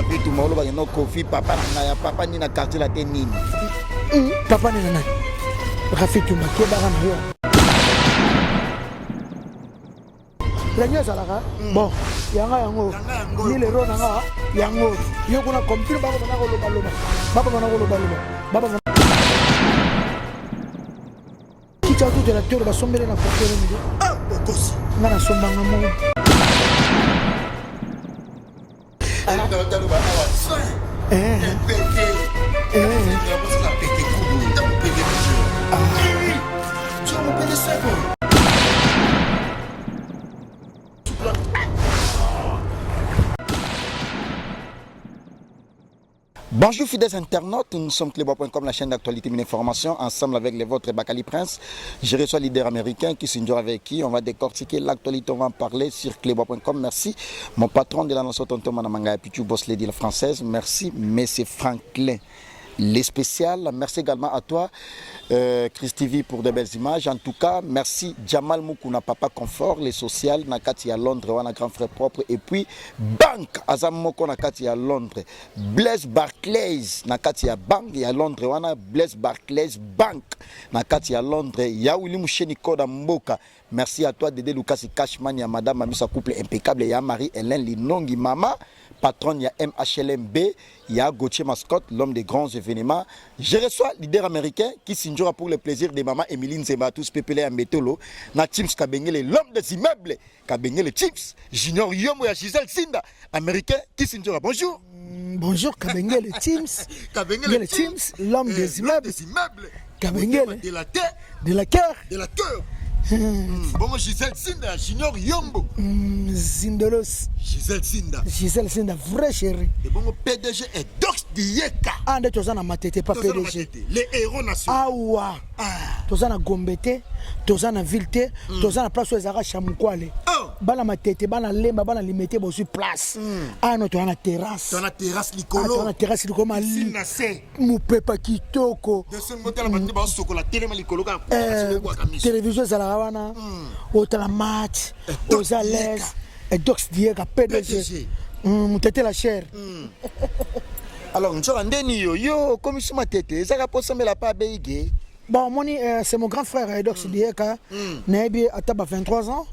na vitu maolo ba no Kofi papa na ya papa ni na quartier la tenini. Papa ni na Rafitu makeba na yo. La nyesa la bon yanga yango ni le ro nanga yango yo kuna computer baba na ko loba loba baba na ko loba loba baba kita tu de la tour ba sombele na kokere ni Bokosi ngana sombanga mo Bonjour fidèles internautes, nous sommes Clébois.com, la chaîne d'actualité et d'information, ensemble avec les vôtres Bakali Prince. Je reçois le leader américain qui s'endure avec qui on va décortiquer l'actualité, on va en parler sur Clébois.com. Merci mon patron de la nation Tonton Manamanga Pichu Boss Lady la française. Merci Monsieur Franklin. Les spéciales, merci également à toi Christivi pour de belles images. En tout cas, merci Jamal Moukouna Papa Confort, les sociales, Nakati à Londres, on a grand frère propre. Et puis Bank Azamoko Nakati à Londres, Blaise Barclays Nakati à Bank et à Londres, on a Blaise Barclays Bank Nakati à Londres, Yaouli Moucheni Koda Mboka. Merci à toi Dédé Lucas Cashman, ya Madame Mamisa couple impeccable, ya Marie Hélène Linongi Mama, patronne, il y a MHLMB, il y a Gauthier Mascotte, l'homme des grands événements. Je reçois leader américain qui s'injure pour le plaisir de maman Emeline Zembatus, Pepele Ambetolo, na Chims Kabengele, l'homme des immeubles, Kabengele Chims, Junior Yomo et Gisèle Sinda, américain qui s'injure. Bonjour. Bonjour Kabengele Chims, Kabengele Chims, l'homme des immeubles, Kabengele de la terre, de la cœur. Bon, Gisèle Sinda, Junior Yombo. Zindolos. Gisèle Sinda, vrai chéri. Et bon, PDG est Dox Dieka. Ah, on est tous en matete, pas PDG. Les héros nationaux. Ah, ouah. Tous en Gombete, tous en Vilte, tous en place où ils arrachent Chamoukwale. Bana matete, bana lemba, bana limité, bon, sur place. Ah, non, tu as la terrasse. Tu as la terrasse, Nicolo. Tu as la terrasse, Nicolo. Moupepa Kitoko. De ce côté, la télévision Zalawana, au la match, aux à l'aise, et Dox Diega, PDG. T'étais la chair. Alors, nous sommes yo, comme je suis tête, ça va pas sembler la pas bégué. Bon, c'est mon grand frère, Dox Diega, Nabi Ataba 23 ans.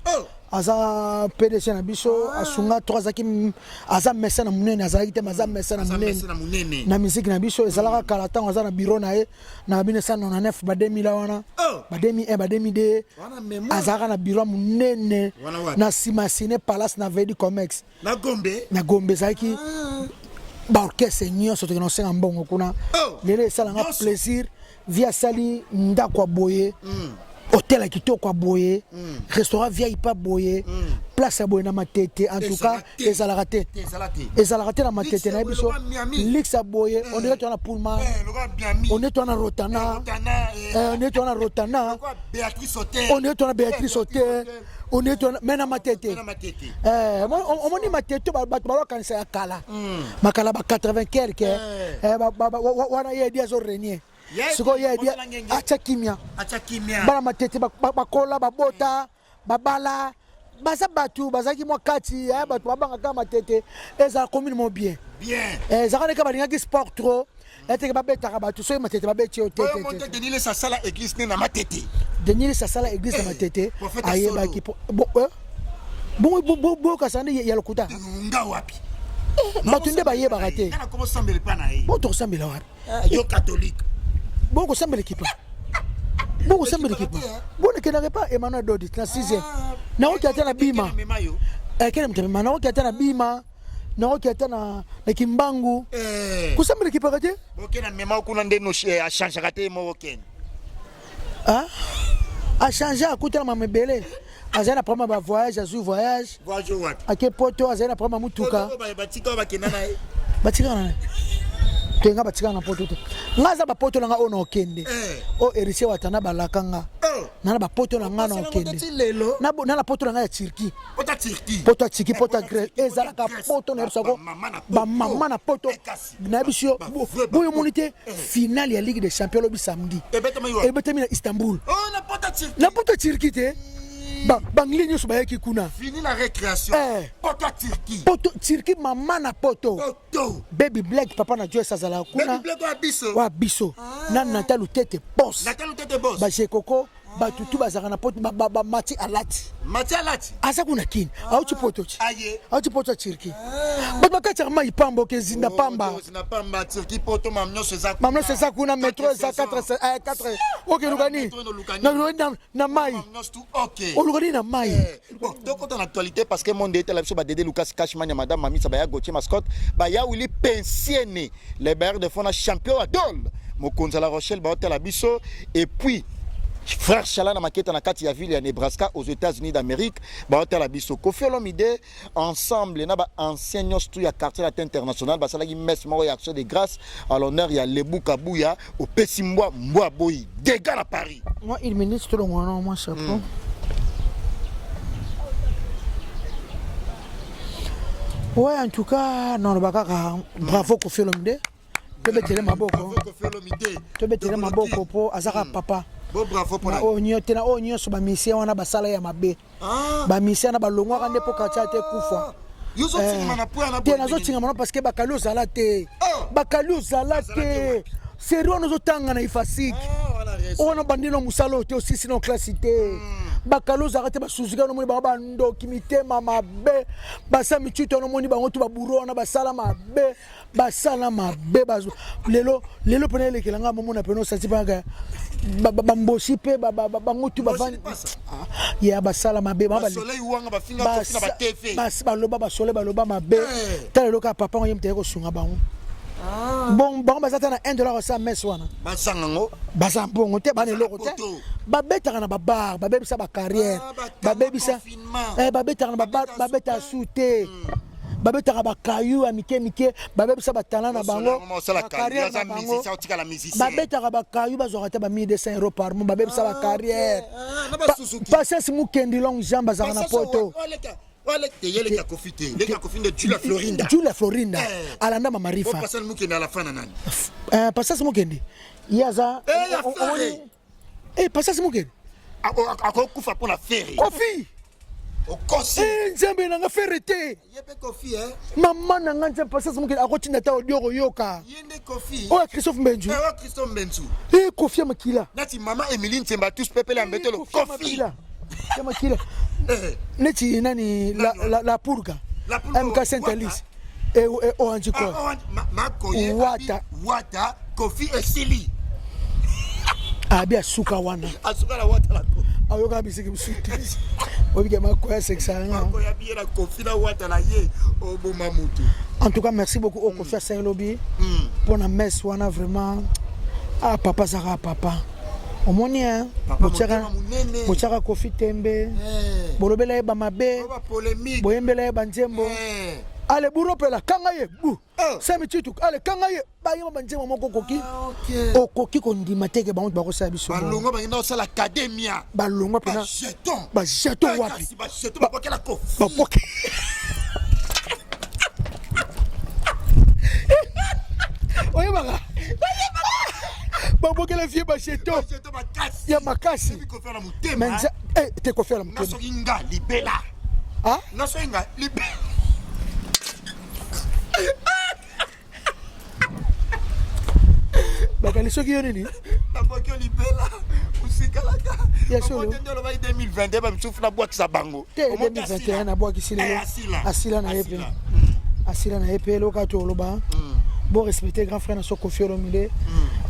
Aza PDC na biso asunga 3 aki aza messa na munene azalaki maza messa na munene na musique na biso ezalaka kala temps aza na bureau na ye na 1999 ba 2000 wana ba 2001 ba 2002 azalaka na bureau munene na Simasine Palace na Vedi Comex na Gombe zaki ba orchestre nyonso to no senga mbongo kuna lele esalanga plaisir via sali ndakwa boye hôtel à Kitoko Boye, restaurant VIP Boye, place à Boye na matete, en tout cas, les alaratés. Les alaratés na matete, na biso, Lix à Boye, on est dans la Pullman, on est dans la Rotana, on est dans la Rotana, on est dans la Béatrice Hotel, on est dans la matete. On dit matete, quand c'est à Kala, Makala 80 quelques, on a dit à Zorrenier. Siko ya dia acha kimia bala matete bakola babota babala baza batu bazaki mwa kati batu babanga kama matete eza commune mo bien ezaka neka balinga ki sport trop eteke babeta ka batu so matete babeti o tete Denis sa sala église na matete Denis sa sala église na matete ayeba ki bon kasande ya lokuta nga wapi batunde bayeba kate kana komo sambele pana bon to sambela wapi yo catholique. Bon, vous savez l'équipe. Bon, vous savez l'équipe. Bon, ne connaissez pas Emmanuel Dodit, la 6e. Na oki atana bima. Kele mtema na oki atana bima. Na oki atana na Kimbangu. Vous savez l'équipe kate? OK na mema kuna ndeno a changer kate mo OK. Ah? A changer akuta na mabele. Azana prendre ba voyage, azu voyage. Voyage wapi? Ake poto azana prendre mutuka. Batika ba kenana e. Batika na. Tenga batika na poto te. Ngaza ba poto nga ono okende. O erise watana balaka nga. Na ba poto nga no okende. Na la poto nga ya Turquie. Poto Turquie, poto Grèce. Ezala ka poto na bisako. Ba mama na poto. Na bisio boyo monité finale ya Ligue des Champions le samedi. Ebetami na Istanbul. Oh na poto Turquie. Na poto Turquie te. bangli nyonso bayaki kuna Fini la récréation. Poto Turquie. poto Turquie mama na poto Poto. baby black papa na Joyce azala kuna Baby Black wa biso. wa biso na Natal Tete boss Natal Tete boss. ba Jekoko ba tutu bazaka na poto ba mati alati Matia Lati. asa kuna kini auti poto chi Aye. auti poto Turquie ba bakati ma ipambo ke zinda pamba Zina pamba Turquie poto mamnyo seza. mamno seza kuna metro za 4 OK lugani na mai Mamnyo stu OK. olugani na mai Bon, donc dans l'actualité parce que monde était là sur Dédé Lucas Cashman et madame Mami Sabaya Gauthier mascotte ba ya Willy pensionné les bailleurs de fond champion Adol Mokonza La Rochelle ba hôtel Abisso et puis frère Chalana Maketa na kati ya ville ya Nebraska aux États-Unis d'Amérique ba hôtel Abisso Kofi Olomide ensemble na ba anciens stu ya quartier latin international ba salaki messe moko ya action de grâce à l'honneur ya Lebu Kabuya au Pessimbois Mboa Boy dégâts à Paris. Moi il ministre le moi chapeau. Ouais, en tout cas, non, le bakaka, bravo Kofi Olomide. Tobetele maboko. Tobetele maboko po azaka papa. Bon bravo pour la. Onyo tena onyo so ba mission wana basala ya mabe. Ba mission na balongwa kande po kacha te kufa. Yuzo tinga na po na. Tena zo tinga mana parce que bakalo zala te. Bakalo zala te. Sérieux nous otanga na ifasik. On a bandino musalo te aussi sinon classe te. Bakalo zarate basuzuka no moni ba ndoki mitema mabe basa michuto no moni bango tu baburona basala mabe bazo lelo pene le kelanga momo na peno sati banga bambosi pe bango tu bavandi ya basala mabe ba soleil wanga ba finga ko fina ba tefe bas baloba ba soleil baloba mabe talo ka papa ngoyem te ko sunga bango. Bon bazata na $1 sa messe wana basangango bazambongo te bana eloko te babetaka na babar babebisa ba carrière babebisa babetaka na babar babeta sute babetaka ba kayu ya mike babebisa batala na bango carrière na bango babetaka ba kayu bazwaka te ba 1200 € par mois babebisa ba carrière patience mukendi long jambe azaka na poto les Kofite de Julia Florinda alanda ma marifa passer mukende à la fin nani passer mukende yaza passer mukende akokufa pour la faire Kofi okosi nzambe na nga ferete yebe Kofi mama na nga nzambe passer mukende akotinda ta odioko yoka yende Kofi Christophe Mbenzu Christophe Mbenzu Kofi makila nati mama Emeline Tsemba tous peuple ambetelo Kofi makila neti nani la purga MK Saint Alice Orange quoi Makoye Wata Kofi Esili abia suka wana asuka la Wata la ayoka bisiki msuti obike makoya sexanga makoya biela Kofi la Wata la ye oboma mutu. En tout cas merci beaucoup au Kofi Saint Lobby pour la messe wana vraiment papa Zara papa omoni bochaka Kofi tembe bolobela ye bamabe boyembela ye banzembo ale buropela kanga ye bu sami titu ale kanga ye bayema banzembo moko koki okoki kondima teke bango bakosala biso balongo bangenda osala academia balongo pena ba jeton wapi bakokela Kofi bakoki oyebaka babokela vie bacheto ya makasi menza te kofela mutema nasoinga libela nasoinga libela bakali soki yo nini naboki libela usikalaka ya solo ndelo ba 2022 ba misufu na bwakisa bango te 2021 na bwakisi lelo asila na yepe asila na yepe loka to loba bon respecter grand frère na so Kofi Olomide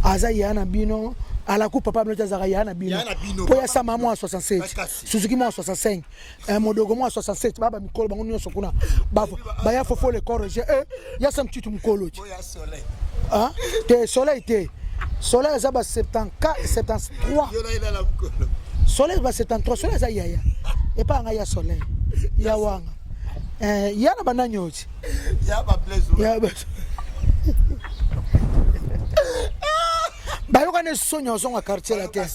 aza yana bino ala ku papa mleta zaka yana bino po ya sama mo 67 Suzuki mo 65 modogo mo 67 baba mikolo bango nyonso kuna ba ya fofo le corrige ya sam titu mkolo ti ya soleil te soleil za ba 74 73 yona ila la mkolo soleil ba 73 soleil za yaya e pa nga ya soleil ya wanga yana bananyoti ya ba plaisir ya ba bayoka ne sonyo zonga quartier la terre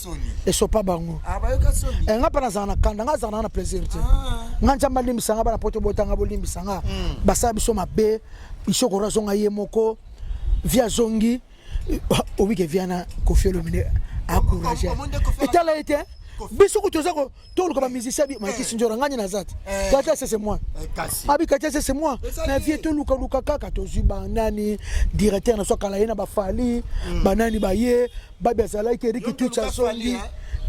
et so pa bango bayoka soni nga pana zana kanda nga zana na plaisir te nga njamba limbisanga bana poto botanga bolimbisanga basa biso mabe biso ko razonga ye moko via zongi obike via na Kofi Olomide encourager etala ete biso ko toza ko toluka ba musicien bi ma Kisinjora ngani na zati kata c'est moi abi kata c'est moi na vie toluka luka kaka tozu ba nani directeur na so kala yena ba fali ba nani ba ye ba bezala ke riki tucha songi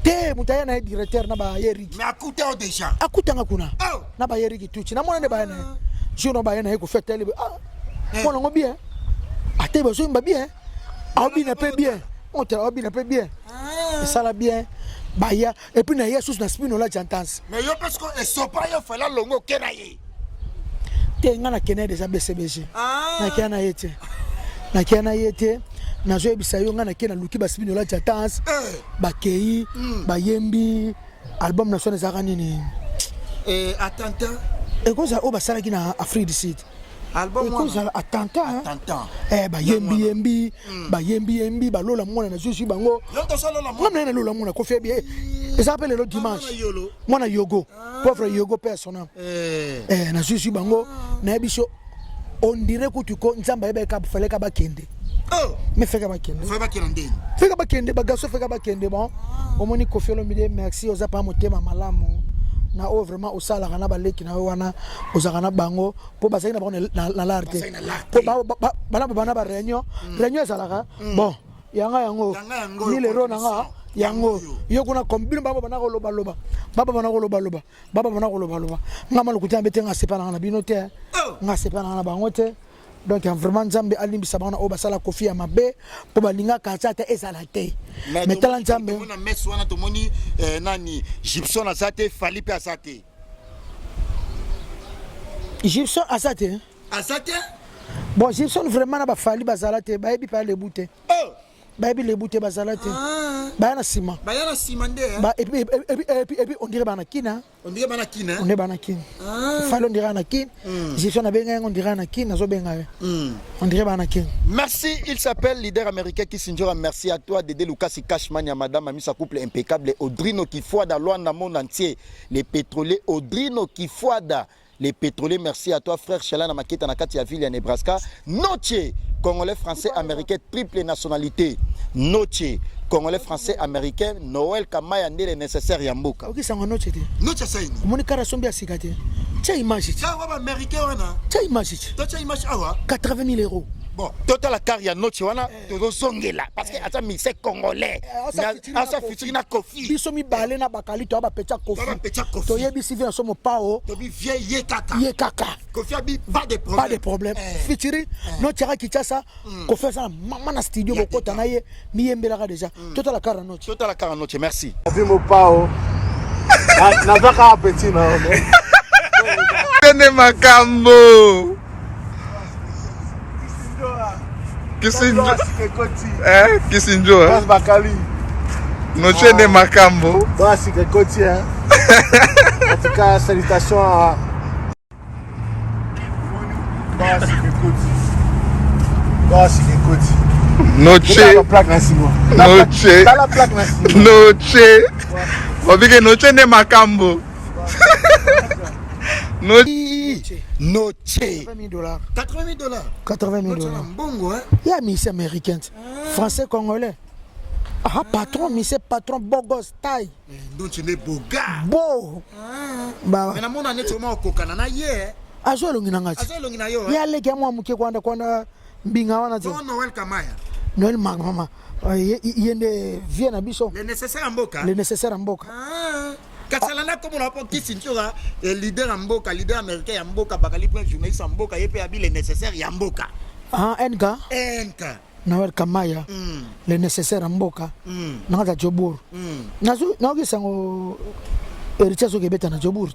te mutaya na directeur na ba ye riki mais akuta déjà akuta ngakuna na ba ye riki tuchi na mona ne ba na jono ba yena ko fetele mona ngo bien ate bezo mba bien abi na pe bien on te abi na pe bien ça la bien baya et puis na yesus na spino la jantance mais yo parce que et so pas yo fala longo kenaye te ngana kene déjà BCBG na kiana yete na zo ebisa yo ngana kena luki ba spino la jantance ba kei ba yembi album na sone zaka nini attentat et cosa o ba sala kina Afrique du Sud album moi attentat ba yembi ba yembi ba lola mona na zuzu bango mona na lola mona ko febie ça s'appelle le dimanche mona yogo pauvre yogo personnel na zuzu bango na biso on dirait que tu ko nzamba ebe ka fallait ka bakende mais feka bakende bagaso feka bakende bon omoni ko felo mi merci oza pa motema malamu na o vraiment au sala kana baleki na wana ozakana bango po basaki na bango na l'arte po bana ba réunion ezalaka bon yango ni le ro nanga yango yo kuna kombino baba bana ko loba ngama lokuti ambete nga sepana na bino te nga sepana na bango te donc vraiment nzambe alimbisa bana o basala kofi ya mabe po balinga kanza te ezala te mais tala nzambe mona meso wana to moni nani Gibson azate fali pe azate Gibson azate bon Gibson vraiment na ba fali bazala te ba ebi pa le bouté bayebi le bouté bazala te bayana sima nde ba et puis on dirait banakina falo on dirait banakina je suis na benga on dirait banakina nazo benga on dirait banakina. Merci, il s'appelle leader américain Kisinjora. Merci à toi Dédé Lucas Cashman ya madame Amisa couple impeccable Audrino Kifuada Luanda monde entier les pétroliers Audrino Kifuada les pétroliers. Merci à toi frère Chalana Maketa Nakati ya ville ya Nebraska. Noche Congolais, français, américain, triple nationalité. Noche, Congolais, français, américain, Noël Kamaya, les nécessaires Yamboka. Ok, ça va noche. Noche, ça y est. Mon carasson bien cigaté. Tiens, imagine. Ça va, américain, tiens, imagine. Tiens, imagine. 80 000 euros. Bon, total la carrière noche, wana, tozo songela. Parce que, asa, mi, c'est Congolais. Asa, fitina kofi. Bisomi balé na bakali, to aba pecha kofi. To yebi si vient somo pao. To bi vie ye kaka. Ye kaka. Kofi abi, pas de problème. Pas de problème. Fitiri, no tira kichasa, kofi ça, maman na studio, boko tanaye, mi yembela déjà. Total la carrière noche. Total la carrière noche, merci. Vimo pao. Na zaka apeti na. Tene makambo. Kisinjora. Bas bakali. Noche de makambo. Basi kekoti hein. En tout cas, salutations à Basi kekoti. Noche. La plaque na simo. Noche. La plaque na simo. Noche. Obike noche de makambo. Noche. $80 000. 80 000 $. 80 000 $. Bongo, hein? Il y a Miss américaine, français, congolais. Ah, patron, Miss patron, beau gosse, taille. Donc tu es beau gars. Beau. Bah. Mais la monde en est au moins au Kokana, hier. Azo longina ngati. Ya leke mwa muke kwanda mbinga wana te. Noël Kamaya. Noël mama. Yende vient na biso. Les nécessaires en boka. Les nécessaires en boka. Katsalana comme on l'appelle Kisinjora, leader en boka, leader américain en boka, bakali point journaliste en boka, yepe abi les nécessaires en boka. Ah, enka. Noël Kamaya. Les nécessaires en boka. Nanga Jobur. Nazo sango héritier so kebeta na Jobur.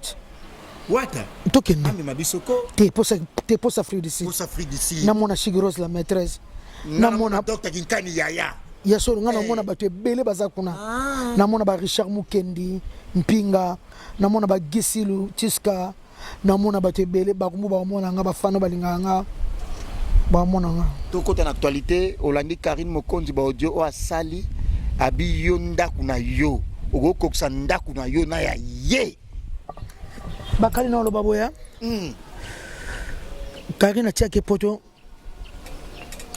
Wata tokende ami mabisoko te posa Afrique du Sud na mona Shigiros la maîtresse na mona Dr Kinkani yaya ya solo ngana mona bato ebele baza kuna na mona ba Richard Mukendi Mpinga na mona ba Gisilu Tiska na mona bato ebele bakumbu ba mona nga bafano balinganga ba mona nga to côté en actualité Olandi Karine Mokonzi ba audio o asali abi yonda kuna yo okokoksa ndaku na yo na ya ye bakali na lo baboya Karina tia ke poto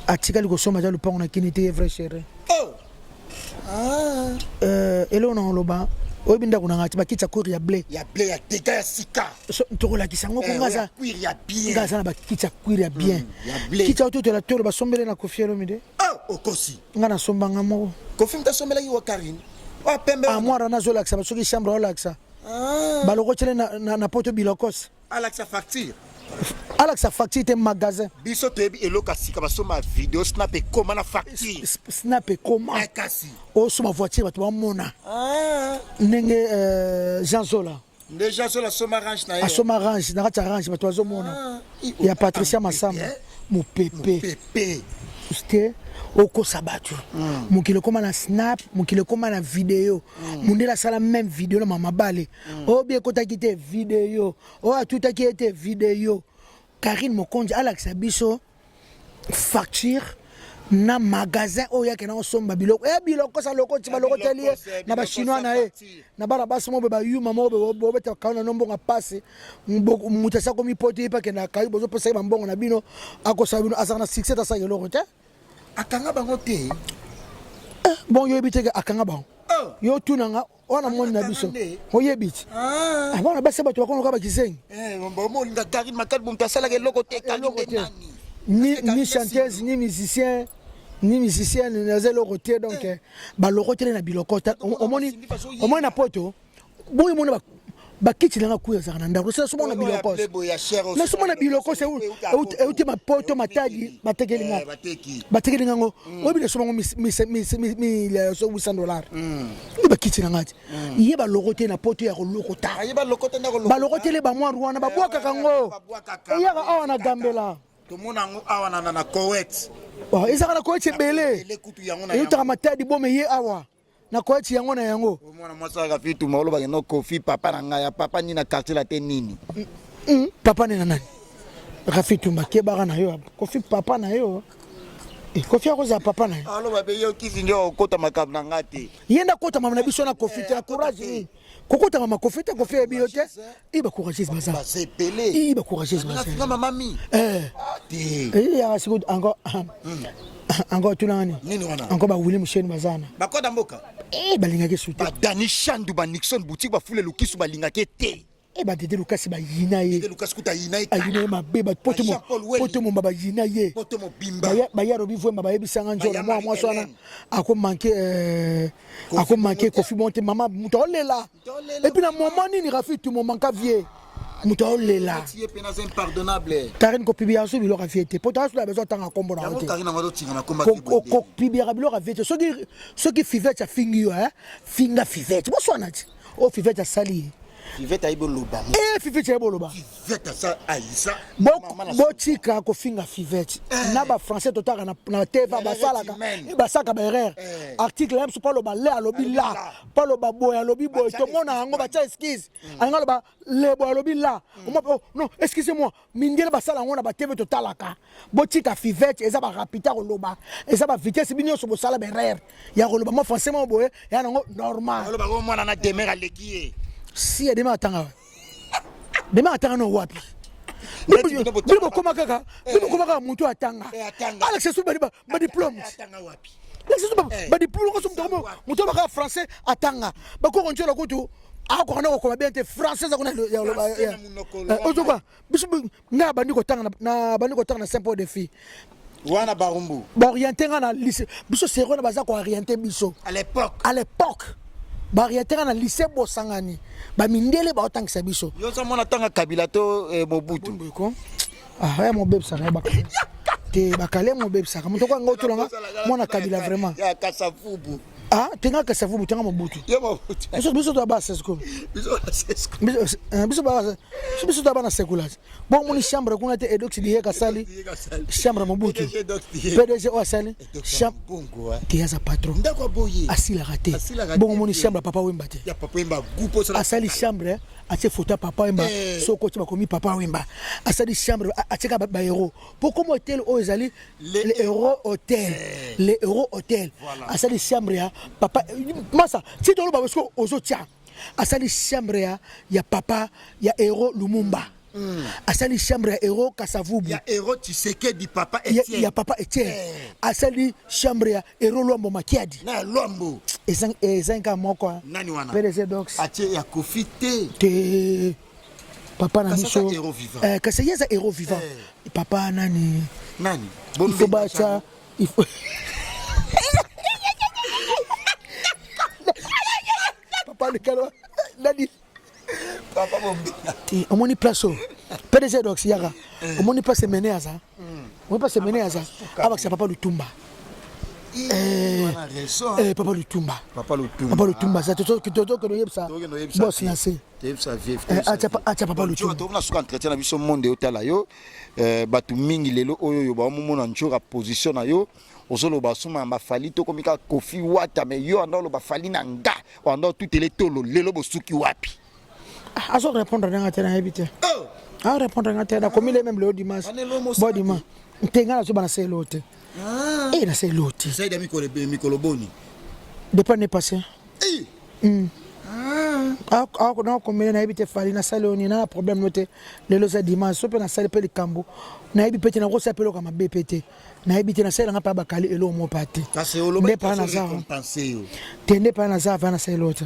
atikali ko soma le pont na kinité vrai chéri elo na lo ba Obinda kuna ngati bakitsa kuri ya blé. Ya blé ya teka ya sika. So torola kisango ko ngaza. Cuir ya bien. Ngaza na bakitsa kuri ya bien. Ya blé. Kitsa oto la toro basombele na kofielo mide. Oh, okosi. Ngana sombanga mo. Kofi mtasombela yi wa Karine. Wa pembe. Amwara na zo laksa basoki chambre laksa. Baloko tele na poto bilokos. Alaxa facture. Alaxa facture te magasin. Biso tebi eloka sika basoma vidéo snap et comment na facture. Snap et comment. Kasi. O suma voiture batu bamona. Nenge Jean Zola. Déjà sur la soma range na yo. A soma range, na kati range batu bazomona. Ya Patricia Massamba. Mo pepe. Pepe. Uste oko sabatu. Mukile koma na snap, mukile koma na vidéo. Mundela sala même vidéo na mama bale. O bien kota kite vidéo. O atuta ki ete vidéo. Karine Mokonzi Alaxa biso facture na magasin oya ke na osomba biloko. Biloko sa loko ti baloko teli na ba chinois na na bara basi mo ba yuma mo bo beta kauna nombo nga passe. Mutasa ko mi poti pa ke na kayi bozo pesa ba mbongo na bino akosa bino asana 6 ta sa yeloko te. Akanga bango te. Bon yo ebite akanga bango. Yo tunanga ona moni na biso. Oyebiti. Abana basa bato bakono ka ba kisengi. Bon linga Karine makadi bumta sala ke loko te Karine ni chanteuse ni musicien ni zelo côté donc ba lokote na bilokota omoni na poto boyi mona bakiti langa kuya zakana ndako ça somo na biloko na somo na biloko c'est uti ma poto matadi batekeli ngo obi le somo mi so $800 ni bakiti langa ti ye ba lokote na poto ya kolokota ye ba lokote na kolokota ba lokote le ba mwa ruana ba bwaka kango ya awa na gambela to mona ngo awa na Koweït ezaka na Koweït ebele eyutaka matadi bome ye awa na Koweït yango na yango mwana mwasa ka fitu maolo ba no Kofi papa na ngaya papa ni na quartier la te nini papa ni na nani Rafitu mbakeba na yo Kofi papa na yo Kofi akoza papa na yo alo ba be yo kisi ndio okota makab na ngati yenda kota mama na biso na Kofi te courage kokota mama Kofi te Kofi ebiyote iba courageuse baza sepele iba courageuse baza na mami ya siku encore tunani nini wana encore ba William Shane bazana bakoda mboka balingaki souté ba Dani Shandu ba Nixon boutique ba fule lukisu balingaki te ba Dede Lucas ba yina ye Dede Lucas kuta yina ye ayina ma beba poto mo ba yina ye poto mo bimba ba yaro bi vwema ba yebisanga njola moi swana ako manquer Kofi monte mama mutolela et puis na moment nini Rafitu mo manka vie mutolela tie pena impardonnable Karine ko pibia so biloko fiete poto aso la besoin tanga kombo na hote Karine ngado tinga na komba ko pibia biloko fiete soki fivete fingi yo finga fivete bo swana ti o fivete sali fivete aibo loba fivete aibo loba fivete sa aisa bo tika ko finga fivete na ba français totaka na teva basaka ba erreur article même pas lo ba le alobi la pas lo ba boya alobi boy to mona ngo ba cha excuse anga lo ba le boya alobi la non excusez-moi mindele basala ngo na ba teva totalaka bo tika fivete eza ba rapita ko loba eza ba vitesse binyo so bo sala ba erreur ya ko loba mo français mo boye ya ngo normal lo ba ko mona na demera lekie si ya dema atanga no wapi bibo koma kaka mutu atanga Alex Souba ba diplôme atanga wapi Alex Souba ba diplôme ko sumtamo mutu ba français atanga ba ko njola ko tu ako kana ko bien te français za kuna ya ozoba biso nga bandi ko tanga na simple de filles wana barumbu ba orienter na lycée biso sero na baza ko orienter biso à l'époque bariatera na lycée bosangani ba mindele ba otangisa biso yo sa mona tanga Kabila to Mobutu ko ya mo bebsa na ba te bakale mo bebsa ka mutoko ngotolanga mona Kabila vraiment ya kasafubu tenga kasafubu tenga Mobutu yo Mobutu biso to ba sesko biso to ba na sekula bon moni chambre kuna te edox di kasali chambre Mobutu PDG o asali chambre te ya za patron ndako boye asila raté bon moni chambre papa Wemba te ya papa Wemba gupo ça asali chambre atie photo papa Wemba soko ti bakomi papa Wemba asali chambre atika ba héros pour comme hôtel o ezali le héros hôtel asali chambre ya papa masa si to lo ba parce ozo tia asali chambre ya papa ya héros Lumumba asali chambre ya héros Kasavubu ya héros Tshisekedi papa Etienne ya papa Etienne asali chambre ya héros Lwambo Makiadi na Lwambo ezanga moko nani wana PDG Dox atie ya kofite te papa na biso héros vivant kasi yeza héros vivant papa nani il faut bacha il faut papa le kalo nani papa bombe omoni place PDG Dox yaka omoni place mené aza omoni place mené aza abakisa papa Lutumba papa Lutumba ça toto que no yebsa boss na se acha papa Lutumba to na suka entretien na biso monde otala yo batu mingi lelo oyo ba mona njora position na yo osolo basuma mafali to komika kofi wata me yo andolo bafali na nga andolo tout ele tolo lelo bosuki wapi azo répondre na tena habité répondre na tena comme il est même le dimanche bon dimanche tenga na so bana se lote na se lote ça ida mikolo boni depuis ne passé non comme na habité fali na saloni na problème noté lelo za dimanche so pe na sale pe le cambo na habité petit na ko sapelo kama BPT na habité na sale nga pa bakali elo mo pate ne pas na za tende pa na za va na se lote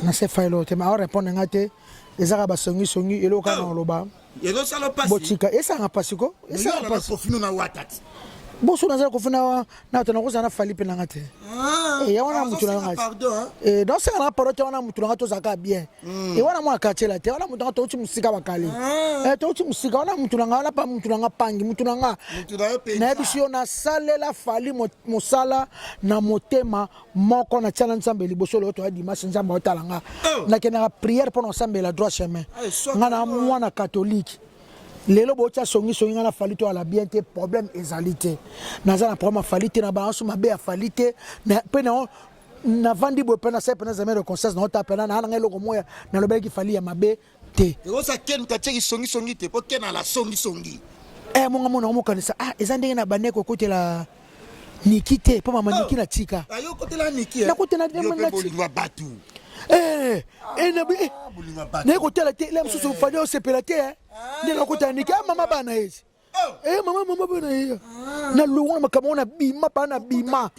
na se fa lote ma répondre ngate ezaka basongi elo kana loba yezo salo pasi botika esa nga pasiko esa nga pasi kofino na watati boso na za kofina na tana ko sana fali pe na ngate ya wana mutu na ngate donc c'est na parote wana mutu na ngato zaka bien wana mwa kachela te wana mutu ngato uchi musika bakali to uchi musika wana mutu na ngala pa mutu na ngapangi mutu na nga na bisio na salela fali mosala na motema moko na chana nsambe liboso lo to adi masinza ba otalanga na kena prière pour ensemble la droit chemin ngana mwana catholique lelo bocha songi ngana falite ala bien te problème ezalité naza na problème falite na ba suma be falite na pe na vandi bo pe na se pe na zame de conscience na ota pe na ngelo ko moya na lobe ki fali ya mabe te ego sa ken ka cheki songi te po ken ala songi monga mona mo kanisa ezandenge na baneko kotela niki te po mama niki na tika ayo kotela niki na kotela de na bolingwa batu ne kotela te le msusu fali o sepela te ne na kotela niki mama bana ezi mama bana hiyo na luona makamona bima pana bima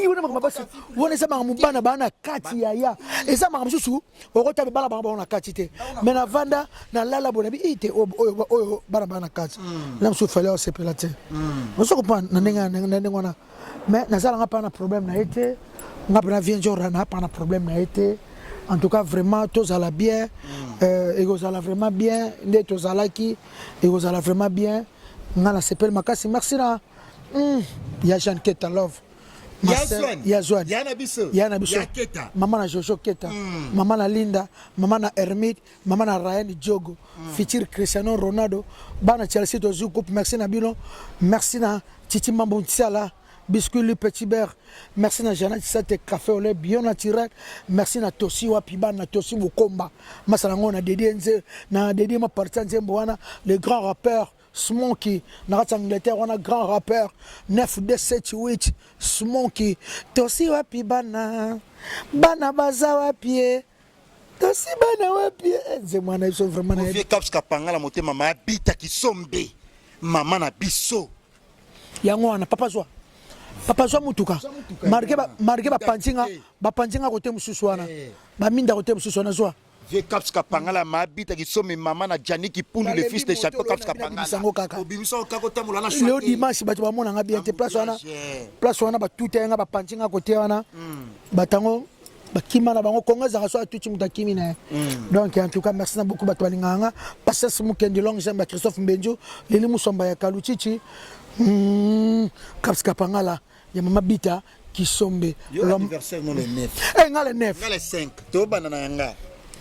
wana makamabasi wana sema mubana bana kati ya eza makamsusu okota bana bana kati te mena vanda na lala bona bi ite oyo bana kati la msusu fallait se pelate on se comprend na nenga wana mais na sala ngapa na problème na été ngapa na vient jora na pas na problème na été en tout cas vraiment tous à la bien egozala vraiment bien nde tozalaki egozala vraiment bien ngala sepel makasi merci na ya Jean Keta love ya Zwan yana biso mama na Jojo Keta mama na Linda mama na Hermite mama na Ryan Diogo futur Cristiano Ronaldo bana Chelsea to zu coupe merci na bino merci na Titi Mambo Ntiala biscuit le petit beurre merci na Janat Sate café au lait bien naturel merci na Tosi Wapiba na Tosi Mukomba masala ngona dédié nze na dédié ma partie nzembo wana le grand rappeur Smoky, dans l'Angleterre, on a grand rappeur 9D78 Smoky, Tosi wapi bana baza wapi Tosi bana wapi Zemana ils sont vraiment vieux Caps Kapanga la moté mama habita ki sombe mama na biso yango wana papa zwa mutuka marke ba panzinga kote mususu wana ba minda kote mususu wana zwa vieux Caps Kapangala mabita ki somme maman na Janiki Pundu le fils de Chateau Caps Kapangala obimiso kako tamula na le dimanche bato ba mona nga bien te place wana ba tuta nga ba panchinga côté wana batango bakima na bango konga za so tuti mutakimi na donc en tout cas merci beaucoup bato balinganga passer mukendi long jambe Christophe Mbenjo leli musomba ya Kaluchichi Caps Kapangala ya mama bita kisombe l'anniversaire non le 9 nga le 9 nga le 5 to bana na nga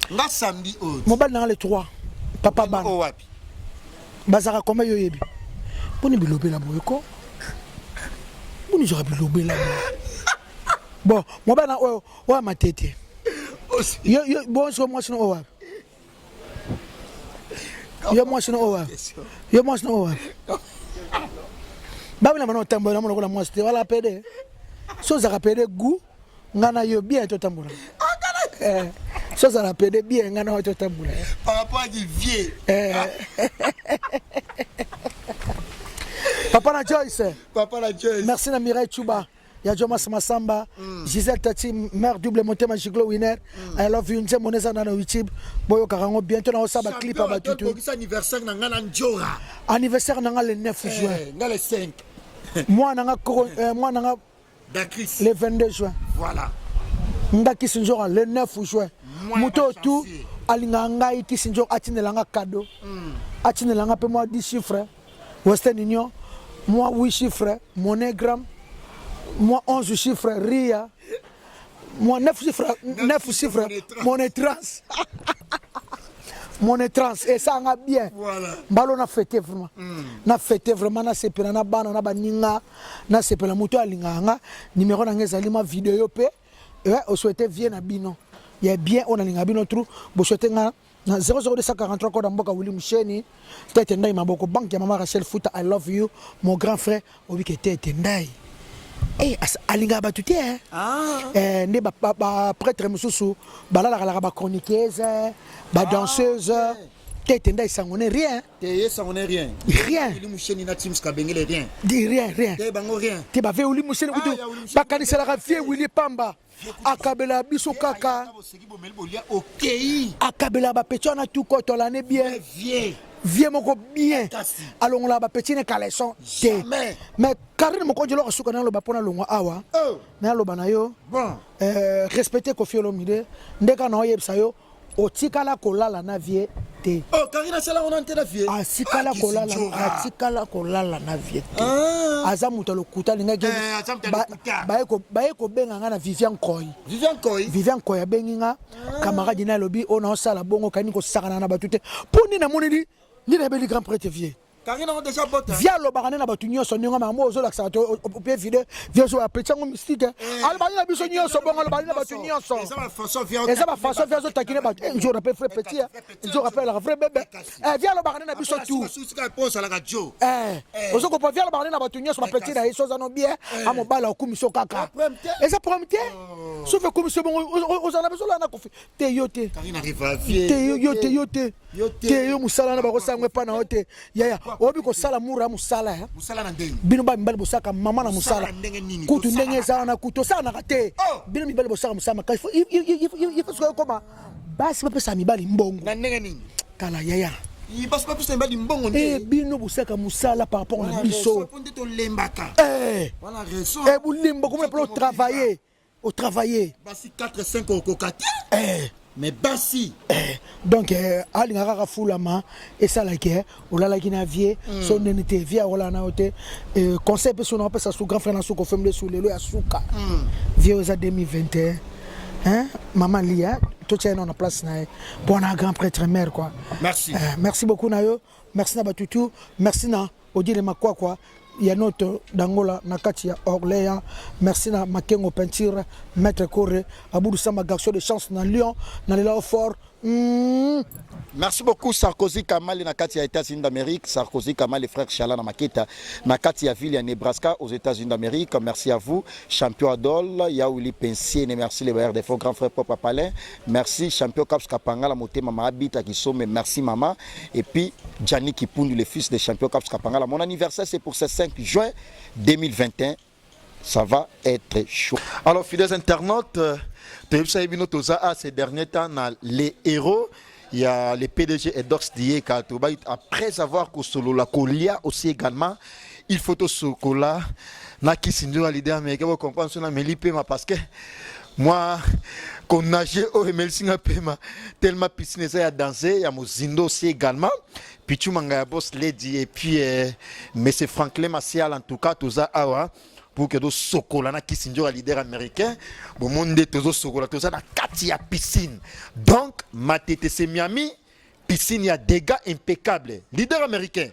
nga samedi o mobile na le 3 papa bana o wapi bazaka koma yoyebi poni bilobela boyeko poni jora bilobela bon mobile na o matete yo bon so moi sino o wapi yo moi sino o wapi babina mano tambola mano kola moi c'était wala pede so za pede gu ngana yo bien to tambola ça ça rappelle bien ngana wacho tambula par rapport à du vieux papa na Joyce merci na Mireille Chouba ya Jomas Masamba, Gisèle Tati, mère double monté Magiclo winner. I love you, Nze Moneza na YouTube. Boyo Karango, bientôt na osaba clip à Batutu. Anniversaire na ngana Njora. Anniversaire na le 9 juin. Nga le 5. Moi na Dakris. le 22 juin. Voilà. Nga Kisinjora le 9 juin. Muto tout alinga ngai Kisinjora atinelanga cadeau. Atinelanga pe moi 10 chiffres. Western Union, moi 8 chiffres, MoneyGram, moi 11 chiffres, RIA, moi 9 chiffres, Monetrans. Monetrans, et ça on a bien. Voilà. Ballon a fêté vraiment. Na fêté vraiment, na sepela na bana na baninga, na sepela moto alinga numéro na ngezali ma vidéo pe. Ouais, on souhaitait bien à bino. Il y a bien on a linga bino trou, bo souhaiter nga na 00243 code mboka Willy Musheni tete ndai maboko banque ya mama Rachel Futa I love you mon grand frère obi ke tete ndai alinga batuti ne ba prêtre mususu balala kala ba chroniqueuse ba danseuse tete ndai sangone rien Te sangone rien. Willy Musheni na Teams Kabengele rien. Di rien Te bango rien. te ba ve Willy Musheni kutu bakanisela ka vie Willy Pamba akabela biso kaka akabela ba petit na tout koto l'année bien vieux moko bien alongola ba petit ne caleçon te mais Karine moko jelo asuka na lo ba pona longwa awa na lo bana yo respecter Koffi Olomide ndeka na oyebisa yo otikala kolala na vie te Karina sala on antena vie atikala kolala na vie te aza muto lokuta linga ge ba eko benga nga na Vivian Koy bengi nga camarade na lobi ona osala bongo kani ko sakana na batute poni na moneli ni na beli grand prêtre vie Karina on déjà bota via lo bagane na batu nyonso ninga ma mo zo la sa to pe vide via zo apetcha ngo mystique al bali na biso nyonso bongo lo bali na batu nyonso eza ba façon via zo takine ba jo rappelle frère petit jo rappelle la vrai bébé via lo bagane na biso tout ozo ko via lo bagane na batu nyonso ba petit na eso za no bien amo bala okumiso kaka eza prompte sauf okumiso bongo ozana biso la na kofi te yote Karina riva vie te yote yo musala na ba ko sangwe pa na hote yaya obi ko sala mura musala musala na ndenge bino ba mbali bosaka mama na musala kutu ndenge za na kuto sana na kate bino mibali bosaka musama ka il faut que koma basi ba pesa mibali mbongo na ndenge nini kala yaya basi ba pesa mibali mbongo bino bosaka musala par rapport na biso ponde to lembaka voilà raison bulimbo comme pour travailler au travailler basi 4 5 au kokati mais basi donc alinga kaka fulama esala ke olala kina vie so nenete via ola na hote conseil pe so na pesa sous grand frère na sous ko femle sous lelo ya suka vie aux 2021 maman Lia tout ça na place na bon grand prêtre mère quoi merci beaucoup na yo merci na batutu merci na odile makwa quoi ya noto dangola na kati ya Orléans merci na Makengo peinture maître Coré Abou Samba garçon de chance na Lyon na la fort merci beaucoup Sarkozy Kamal na kati ya États-Unis d'Amérique Sarkozy Kamal et frère Chala na Maketa na kati ya ville ya Nebraska aux États-Unis d'Amérique merci à vous champion Adol ya Willy Pensier merci les bailleurs des faux grand frère Papa Palin merci champion Caps Kapanga la motema ma habita qui somme merci maman et puis Gianni Kipundu le fils de champion Caps Kapanga mon anniversaire c'est pour ce 5 juin 2021 ça va être chaud. Alors fidèles internautes ces derniers temps les héros il y a le PDG Edox Die après avoir solo la colia aussi également il faut au sokola na kisinjo l'idée américaine vous comprenez cela mais l'ipema parce que moi qu'on nageait au Melsinga pema tellement piscine ça y a dansé il y a mozindo aussi également puis tu manga boss lady et puis monsieur Franklin Martial en tout cas tout ça awa pour que do sokola na kisinjo leader américain bon monde tozo sokola tout ça na kati ya piscine donc matete c'est Miami piscine il y a dégâts impeccables leader américain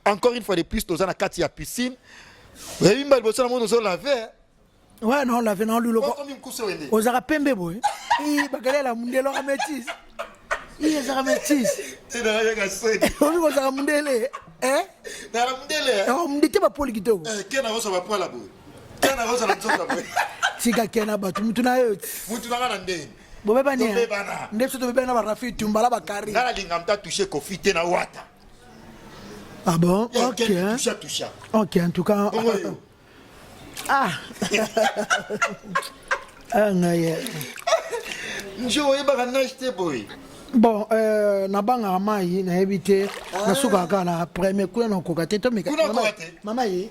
encore une fois de plus tout ça na kati ya piscine et il m'a bossé na monde zo laver ouais non laver non lui aux arapembe boy bagalela mundelo ametis ezaka métis c'est dans la gasoi on va ça mundele na la mundele mundite ba poli kitoko kena wosa ba pola boy kena wosa na tsoka boy tika kena batu mutu na yo mutu na ndeni bobeba ni ndepso to bebena ba rafi tumbala ba kari na linga mta toucher Koffi te na wata ah bon ok ok en tout cas Ah. Ah ngaye. Njo oyebaka nage te boy. Bon, na banga mai na ebite na suka kala premier kuna na koka te to meka. Mama ye.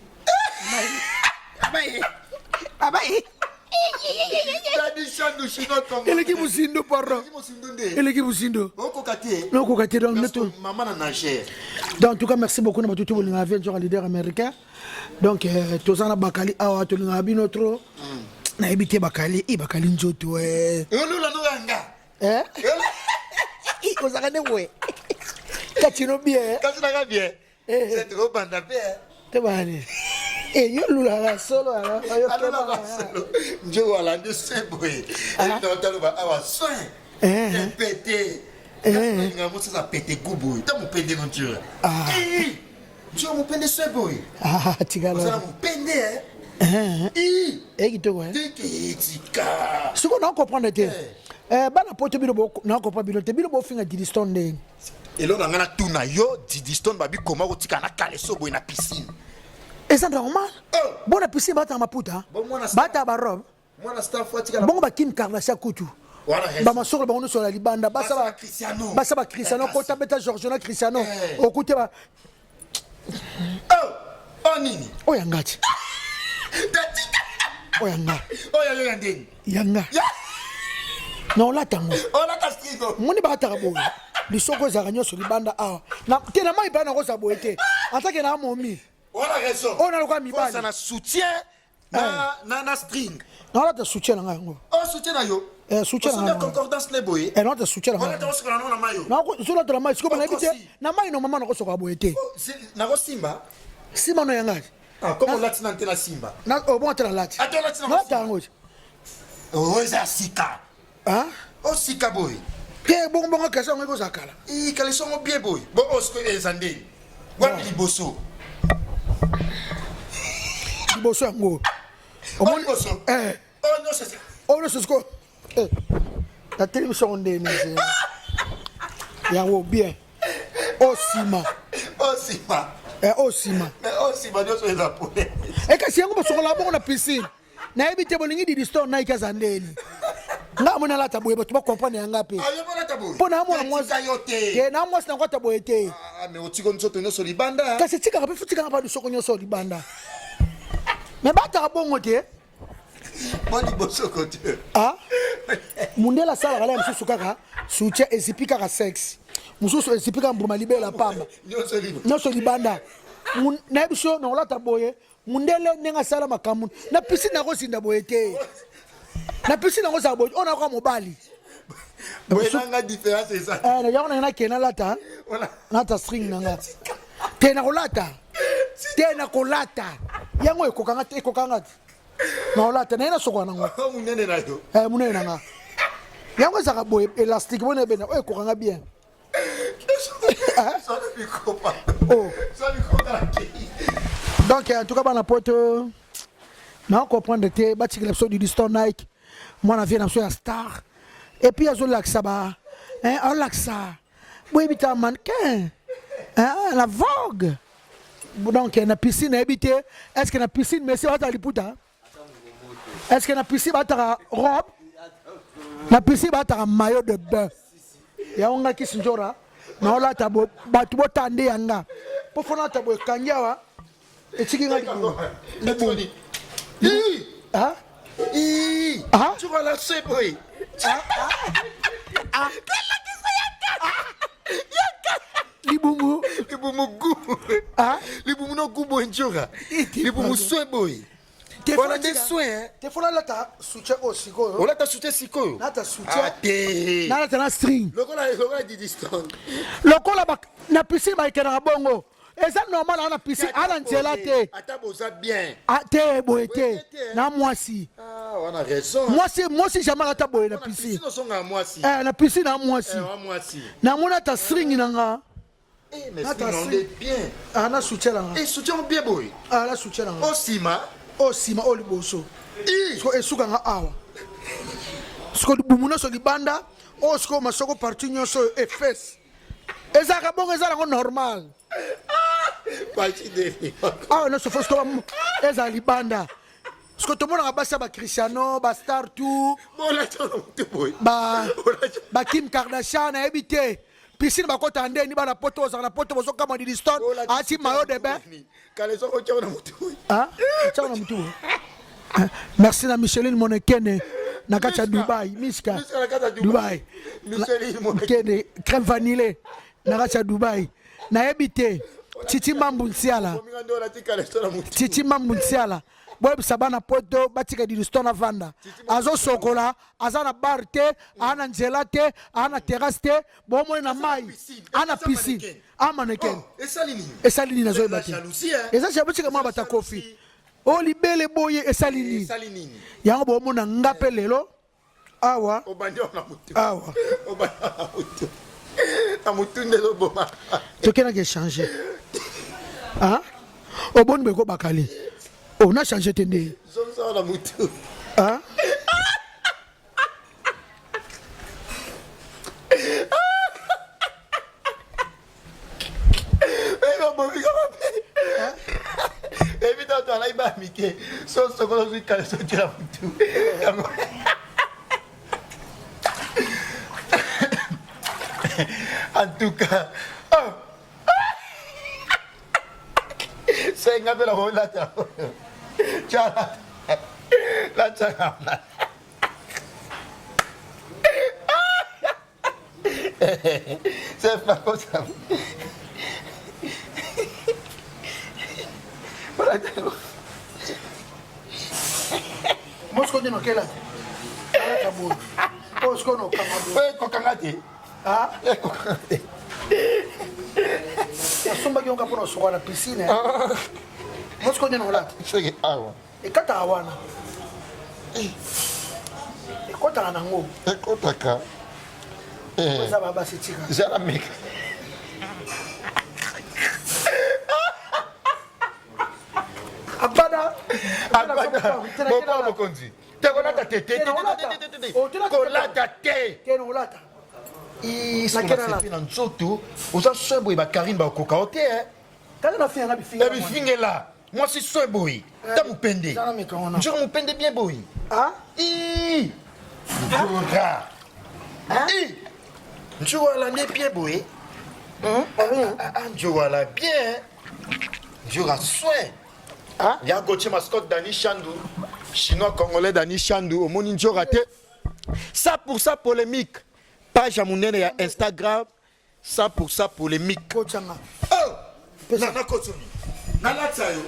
Tradition du chino comme. Eleki musindo pardon. Eleki musindo. Okokate. Non kokate donc neto. Maman na nager. Donc en tout cas merci beaucoup na batutu bolinga vie genre leader américain. Donc tozana bakali awa tolinga bino trop. Na ebite bakali bakali njoto Olula no yanga. Ozaka ne we. Kachino bien. Kachina bien. C'est trop banda bien. Te bani. Yo lula la solo ala. Yo keba. Njo wala de seboy. Non talo ba awa soin. Pété. Nga mo ça pété kuboy. Ta mo pété non tu. Njo mo pété seboy. Tigala. Ça mo pété kitoko siko na comprendre te bana poto bino na comprendre bino te bino bo finga Didiston ndenge elo na ngana tuna yo Didiston babi koma kotika na kale sobo na piscine eza normal bona piscine bata maputa bata ba robe mwana star fatika bongo ba Kim Kardashian kutu ba masoko bango so la libanda basa ba Cristiano kota beta Georgiana Cristiano okute ba nini oyangati oyanga ndeni yanga na olatango strigo moni bakataka boye lisoko ezalaka nyonso libanda awa te na mai mpe nakosa boye te atake na momi oyo nalokola mibali na soutien na string naolata soutien na ngai yango soutien na yo soutien na concordance ne boye naolata soutien na ngai solotala mai sikoyo nayebi te na mai no mama nakosokola boye te nakosimba simba no yangaki comme lati na nte na simba obonga te na lati nalata yango eza sika sika boye te bongo kese yango ekozala kala kalesongo bien boye bo osiko eza ndeni wapi liboso yango nyonso siko natelemi songo ndeni yango bien osima ekasi yango bosokola bongo na piscine nayebi te bolingi Didiston naiki aza ndeni nga mona lata boye bato bakomprendre yanga mpe mpo naamona mwasi nango ata boye te kasi tikaka mpe futikanga mpa lisoko nyonso libanda me bataka bongo te mundele asalaka la mosusu kaka soutien ezipi kaka sexe mosusu ezipi kaka mbuma libela pamba nyonso libanda nayebi so nakolata boye mundele ndenge asala makambo na pisine nakosinda boye te na pisine nakozala boye oyo nakoka mobali yango nanga nakee nalata nata string nanga te nakolata yango ekokanga te naolata naye nasokola nango munene nanga yango ezaka boye élastique bona ebena oyo ekokanga bien donc en tout cas bana poto na comprendre te batikela biso Didiston Nike mwana vie na biso ya star et puis azolakisa olakisa boyebi ta mannequin la vogue donc na piscine nayebi te est ce que na piscine mais si bataka liputa est ce que na piscine bataka robe na piscine bataka maillot de bain yango nga kisi njora naolata bato botande yanga mpo fo nalata boye kangi awa etiki nga libumu no gubo njoka libumu soin boy Voilà des soins. Te fona lata soutien au sikoyo. On lata soutien sikoyo. Lata soutien. Te. Na lata na string. Lokola Didiston. Lokola na piscine ba ikena bongo. Eza normal na piscine ala nzela te. Ata boza bien. Te boete na mwasi. On a raison. Mwasi jamais ata boye na piscine. Piscine songa mwasi. Na piscine na mwasi. Mwasi. Na mona ta string nanga. Mais on est bien. Na soutien nanga. Et soutien bien boy. Na soutien nanga. Osima. Osima oliboso so esuka nga awa siko libumu nyonso libanda oyo sikoyo masoko parti nyonso oyo efese ezalaka bongo ezalaka normal awa nyonso fo sikoyo ezala libanda Ce que tout le monde a bassé ba Cristiano, ba Star tout, Bola tchana mutu boy. ba Kim Kardashian a évité. Piscine ba kota ndé ni ba na poto za na poto bozo kama di Liston, ati maillot de bain. Kaleso ko tchana mutu boy. Ah, tchana mutu. Merci na Micheline Monekene na kacha Dubai, Miska. Dubai. Micheline Monekene. Kene crème vanille na kacha Dubai. Na évité. Titi Mambu Nsiala. Titi Mambu Nsiala. Boy sabana poto batika di Liston vanda. Azo sokola, azana bar te, ana nzela te, ana terrasse te, bomo na mai, ana piscine. Amaneken. Esalini na zo bate. Eza chabuchika mabata kofi. O libele boye esalini. Yango bomo na ngape lelo. Awa. Awa. Tokena ke changer. Hein? Au bon beko bakali. On a changé tende. Hein? Évidemment, là, il va miquer. Son seconde, il va se dire en tout cas, c'est un peu la rôle là. Tiens, là, c'est pas comme ça. Moi, je connais dans quel âge? Oh, je connais au Cameroun. Ah? La somba qui on a sur la piscine. Moi, je connais dans là. C'est ah Et quand tu as wana. Et quand tu as un ango. et quand t'as Ça va passer tika. Jamais. Abada. Mon papa conduit. T'es qu'on a ta tête. Qu'on a ta tête. Quel on l'a? Ils sont là dans Nzoto. Aux anciens boy ba Karim ba koka oté. Quand on a fait un bifi. La bifinge là. Moi c'est soin boy. T'as mon pende. Je mon pende bien boy. Ah? Njora. Njora la ne bien boy. Njora la bien. Njora soin. Ah? Il y a un coach mascotte Dani Chandou, chinois congolais Dani Chandou, au monde Ninja raté. Ça pour ça polémique. Page à mon nez et Instagram. Ça pour ça polémique. Coachanga. Oh! Nana Kotsoni. Nana Tsayo.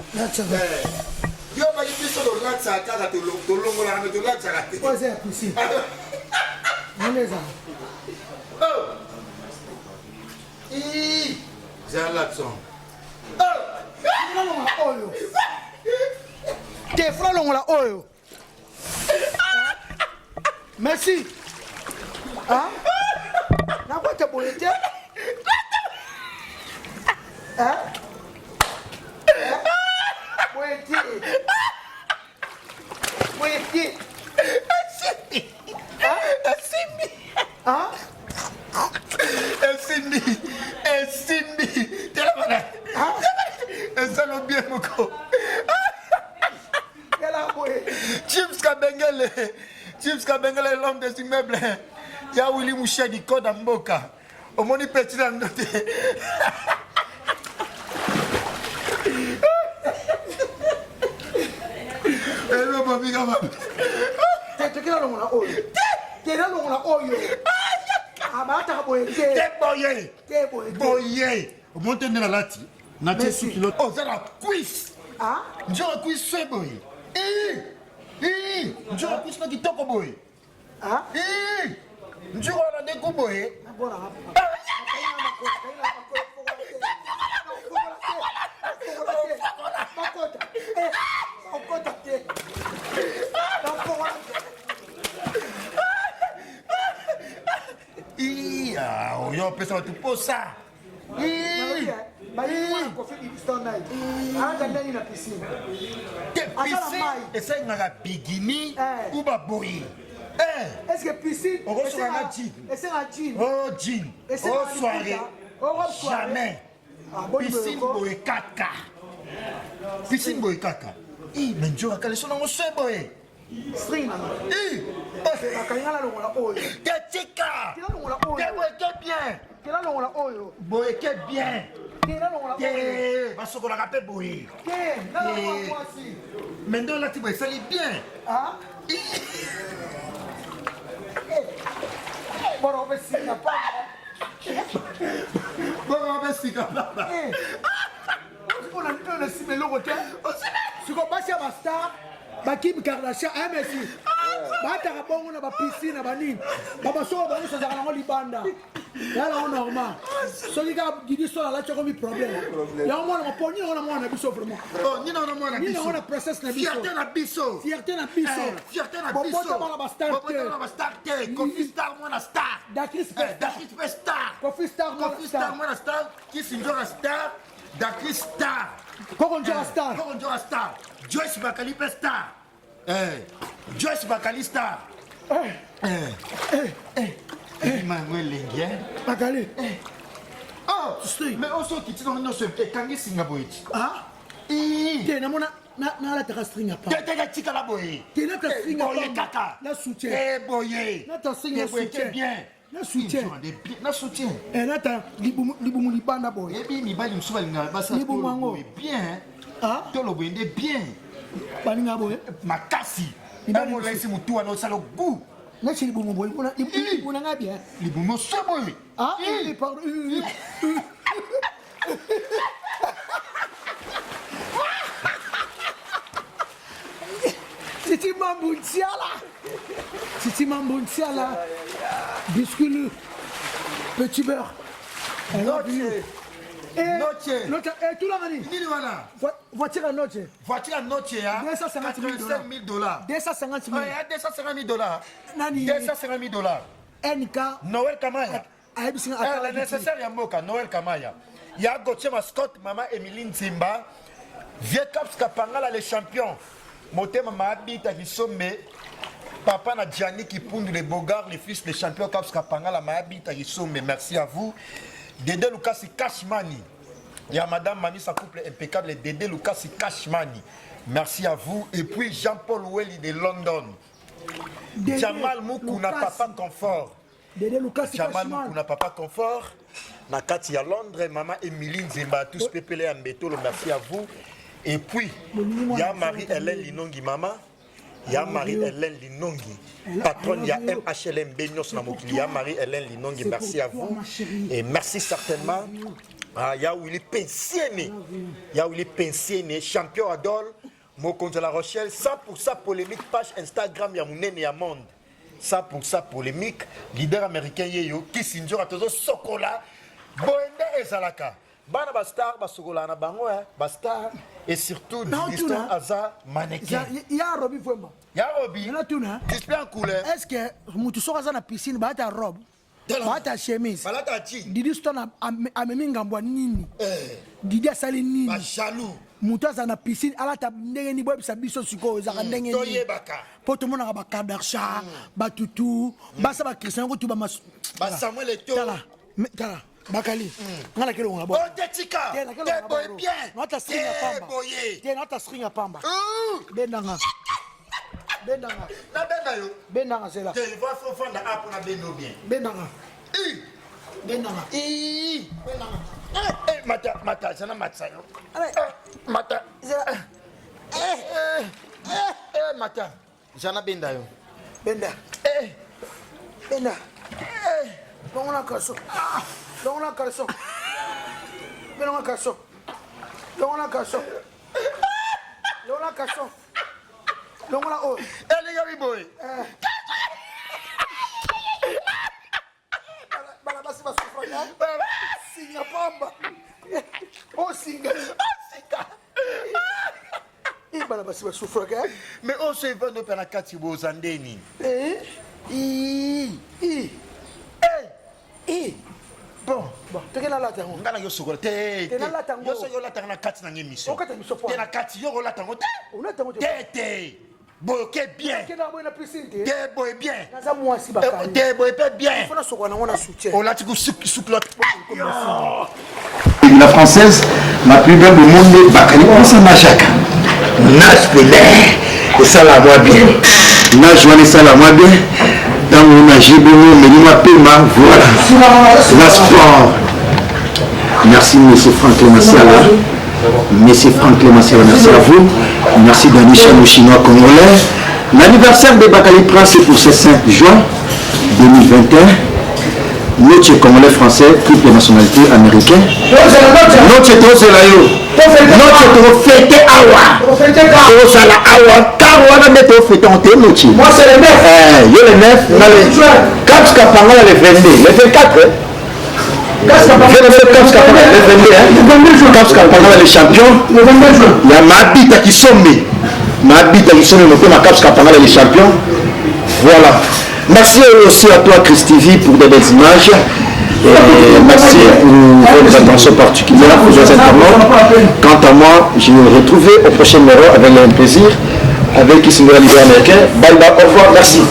Yo ba yipi so do latsa kaka to longo la me to latsa raté. Quoi c'est ici? On les a. Oh! J'ai un latson. Oyo. T'es frère la oyo. Merci. Hein? N'a quoi t'as bolité? Hein? Bolité. Bolité. Hein? Esimi. T'es là voilà. Ça le bien mon co. Chips Kabengele l'homme des immeubles. Il y a Willy Mouché du code Mboka. Au moni petit dans notre. Hello baby gama. T'es là la oyo. T'es là la oyo. Ah bah t'as boyé. T'es boyé. Au monte de la lati. Natie sous kilo. Oh ça la quiz. Ah? Njoo quiz c'est boy. Njoo quiz na kitoko boy. Ah? Njoo la neko boy. Yo pesa tu posa. Essa é uma bikini ou uma boi. Est-ce que piscine? Est-ce un jean? Oh, jean. Oh, soirée. Jamais. Piscine boy kaka. Piscine boy kaka. Mais Dieu a calé son nom au boy. String. Bakalingala longola oyo. Tika. Kila longola oyo. T'es bien. Kila longola oyo. Boy, t'es bien. Kila longola oyo. Parce qu'on l'a rappelé boy. Là moi aussi. Maintenant là tu vas salir bien. Ah? Bon, on va essayer pas. Bon, on va essayer pas. On a si mais l'autre c'est qu'on passe à Basta. Kim Kardashian, merci. Bata rabongo na ba piscine na banini. Baba so ba so za kana libanda. Yala on normal. So liga gidi so la chako mi problème. Ya on na poni on na mona biso vraiment. Oh, ni na mona biso. Ni na process na biso. Fierté na biso. Fierté na biso. Fierté na biso. Bota bana ba star. Bota bana ba star. Kofi Star mona star. Dakris Star. Kofi Star mona star. Qui sinjora star. Dakris Star. Kokonjora star. Kokonjora star. Joyce Bakali star. Joyce Bakali star. Bakali. Oh, mais on qui tu non se kangi Singapour. Ah? Te na mona na la ta string pa. Te tika la boy. Te na ta string pa. La soutien. Boye. Na ta string soutien. Bien. Na soutien. Na soutien. Na ta libumu libanda boy. Et puis ni ba lim suba linga ba sa bien. Ah? To lo bende bien. Balinga boy. Makasi. Ibamu laisi mutu ano salo gu. Na chili libumu boy. Kuna nga bien. Libumu so boy. Ah? Pardon. Titi Mambuntiala. Biscuit le petit beurre. Noche. Et tout là, Mani. Voiture à noche. Voiture à noche, hein? 250 000 dollars. 250 000. Ouais, 250 000 dollars. Nani? 250 000 dollars. NK. Noël Kamaya. Le nécessaire, Yamboka. Noël Kamaya. Ya Gauthier Mascotte, maman Emeline Zimba. Vieux Caps Kapangala, les champions. Motema Mahabita qui sommet. Papa na Gianni qui pound les Bogards, les fils des champions Caps Kapangala, Mahabita qui sommet. Merci à vous. Dédé Lucas Cashmani. Il y a Madame Mani, sa couple impeccable. Dédé Lucas Cashmani. Merci à vous. Et puis Jean-Paul Welly de London. Jamal Moukouna, Papa Confort. Dédé Lucas Jamal Moukouna, Papa Confort. Nakati à Londres, Maman Emiline Zimba, tous pépélés en béton. Merci à vous. Et puis, il y a Marie-Hélène Linongi, maman. Il y a Marie-Hélène Linongi. Patronne, il y a MHLM Benyos Namokili. Il y a Marie-Hélène Linongi. Merci à vous. Et merci certainement. Il y a Willy Pensiene. Il y a Willy Pensiene, champion Adol. Mokonza La Rochelle. 100% polémique, page Instagram, il y a Mounene et Monde. 100% polémique. Leader américain, Yeyo. Kissinger a toujours Sokola. Boende et Zalaka. Bana Bastar, Basogola, Bango, Bastar. Et surtout, l'histoire Aza, mannequin. Il y a Roby Fouemba. Il y a Roby. Il y a tout, hein? Display en couleur. Est-ce que tu sors dans la piscine, tu as ta robe, tu as ta chemise, Didi Stone a même Gambouan Nini, Didi Salini, jaloux. Moutas dans la piscine, à la table, Ndengeni Bob, Sabiso Suko, Zarandengeni, pour tout le monde a Bakadarcha, Batutu, Bassa Christian, tu vas Samuel et Tala, Bakali, ngala kilo ngabo. Oh, Tetika. T'es bien. Nota string à pamba. T'es nota string à pamba. Bendanga. Bendanga. Na benda yo. Bendanga c'est là. T'es va faut fond na app na bendo bien. Bendanga. Bendanga. Bendanga. Mata, ça na matsa yo. Mata. Mata. Jana benda yo. Benda. Benda. Don't want to Don't want to so. Don't want to so. Don't want to so. Don't want to so. Don't want to. Hey, nigga, boy. Bana basi basufranya. Singa pamba. Oh singa. Bana basi basufranya. Mais on se va nous faire la carte aux andeni. Bon, tu es là là, tu es yo sokolo te na la tango. Yo so yo la tango na kati na ngemission. O kati miso po. Te na kati yo la tango te. On a tango. Te. Boke bien. Te na boy na piscine te. Te boy bien. Naza mwasi bakali. Te boy bien. Fona sokwana ngona soutien. On la tiku souklote. La française, la plus belle du monde, Bakali Moussa Majaka. Nage Pelé, et ça la moi bien. Nage Joanne, ça la moi bien. Dans mon âge, mais nous m'appelle voilà. La sport. Merci, monsieur Franck Clémassiala. Monsieur Franck Clémassiala, merci à vous. Merci Danisha, nos Chinois congolais. L'anniversaire de Bakali Prince, c'est pour ce 5 juin 2021. Notre congolais français, toutes les nationalités américaines. Notre c'est là yo. Notre fête awa. Notre c'est la awa. Car on a mettre fête en thé notre. Moi c'est le 9. Yo le 9. Caps Kapanga le 22. Le 24. Caps Kapanga le champion. Il y a Mabita qui sommet. Mabita qui sommet. Ma Caps Kapanga le champion. Voilà. Merci aussi à toi Christivie pour de belles images. Et merci pour votre attention particulière pour nos internautes. Quant à moi, je vais vous retrouver au prochain numéro avec un plaisir avec Kissimura Leader américain. Bye bye, au revoir, merci.